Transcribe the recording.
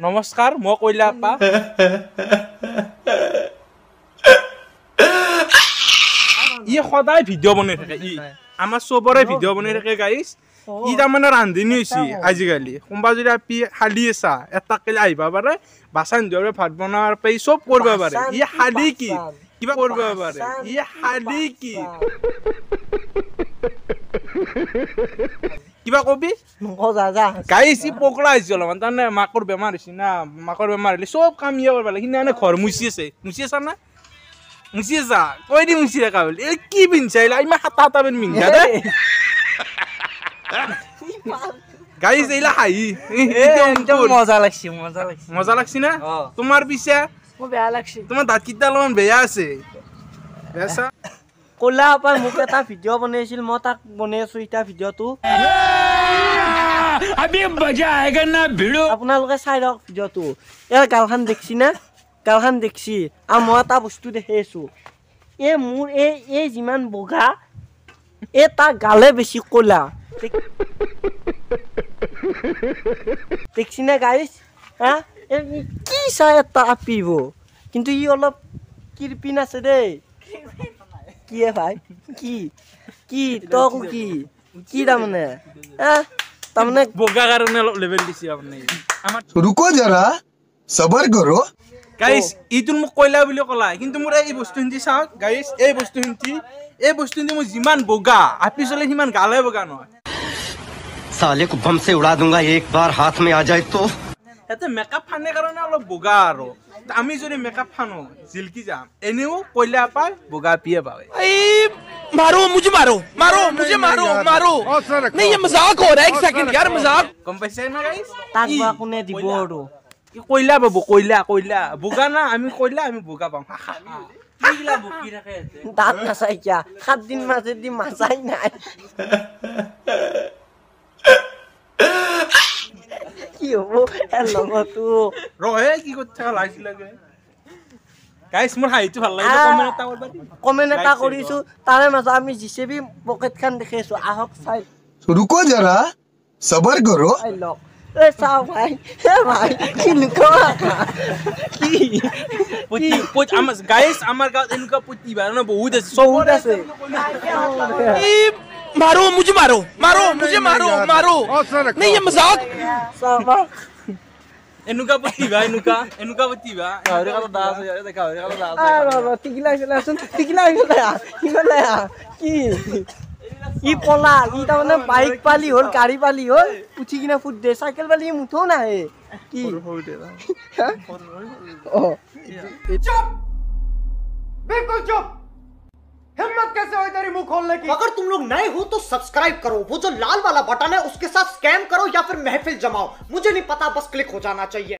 নমস্কাৰ মই কইলা আপা ই সদায় ভিডিঅ' বনাই থাকে ই আমাৰ চবৰে ভিডিঅ' বনাই থাকে গাইছ ই তাৰমানে ৰান্ধনি হৈছে আজিকালি কোনোবা যদি আপি শালি আছা এটাকেলে আহিবা পাৰে বাচন ধৰে ভাত বনাৰ পাই চব কৰিব পাৰে ই শালি কি কিবা কৰিব পাৰে ই শালি কি কিবা কবি গাইছ ই পকৰা হৈছে অলপমান তাৰমানে মাকৰ বেমাৰ হৈছে না মাকৰ বেমাৰ হ'লে চব কাম ইয়ে কৰিব লাগে সিদিনা ঘৰ মুচি আছা না মুচি আছা কৈ দি মুচি থকা বুলি এই কি পিন্ধাইলা ইমান হাতা পেন পিন্ধা দে গাইছ এইলা হাঁহি মজা লাগছি না তোমাৰ পিছে বেয়া লাগছে তোমাৰ দাঁত কেইটা অলপমান বেয়া আছে কলা আপাই মোক এটা ভিডিঅ' বনাইছিল মই তাক বনাই আছো এতিয়া ভিডিঅ'টো আপোনালোকে চাই লওক ভিডিঅ'টো ইয়াৰ গালখান দেখছি না গালখান দেখছি আৰু মই এটা বস্তু দেখি আছো এই মোৰ এই যিমান বগা এই তাৰ গালে বেছি কলা দেখছি না গাইছ হা কি চাই এটা আপিব কিন্তু ই অলপ কিৰপিন আছে দেই কি ভাই কি কি তক কি কি তাৰমানে তাৰমানে বগা কাৰণে অলপ লেভেল দিছে আপুনি আমাৰ रुको जरा सबर करो গাইছ ইটো মোক কইলা বুলি কলা কিন্তু মোৰ এই বস্তু হিন্দি চাওক গাইছ এই বস্তু হিন্দি মই যিমান বগা আপি চলে সিমান গালে বগা নহয় साले को बम से उड़ा दूंगा एक बार हाथ में आ जाए तो এতে মেকআপ ফানে কাৰণে অলপ বগা আৰু আমি যদি মেকআপ ফানো জিলকি যাম এনেও কইলা পাই বগা পিয়ে পাবে मारो मुझे मारो नहीं ये मजाक हो रहा है एक सेकंड यार मजाक গম পাইছে না গাইছ তাক বা কোনে দিব আৰু ই কইলা বাবু কইলা বগা না আমি কইলা আমি বগা পাম কিলা বকি থাকে দাঁত নাচাই কিয়া 7 দিন মাজেদি মাছাই নাই কি হবো এর লগতো ৰহে কি কথা লাইছ লাগে গাইছ মোৰ হাইটো ভাল লাগে কমেন্ট এটা কৰিছো তাৰে মাজত আমি জিসিবি পকেট খান দেখাইছো আহক চাই रुको जरा सबर करो আই লক এ চাও ভাই কি লুকোৱা কি পুতি আমাৰ গাইছ আমাৰ গাঁৱত এনেকুৱা পুতিবা ন বহুত আছে বহুত আছে मारो मुझे मारो नहीं ये मजाक চাবা এনেকুৱা পুতিবা এনেকুৱা পুতিবা কি ই পলা ই তাৰমানে বাইক পালি হ'ল গাড়ী পালি হ'ল উঠি কিনে ফুট দে চাইকেল পালি মুঠো নাহে কি बिल्कुल चुप हिम्मत कैसे हुई तेरी मुंह खोलने की अगर तुम लोग नए हो तो सब्सक्राइब करो वो जो लाल वाला बटन है उसके साथ स्कैम करो या फिर महफिल जमाओ मुझे नहीं पता बस क्लिक हो जाना चाहिए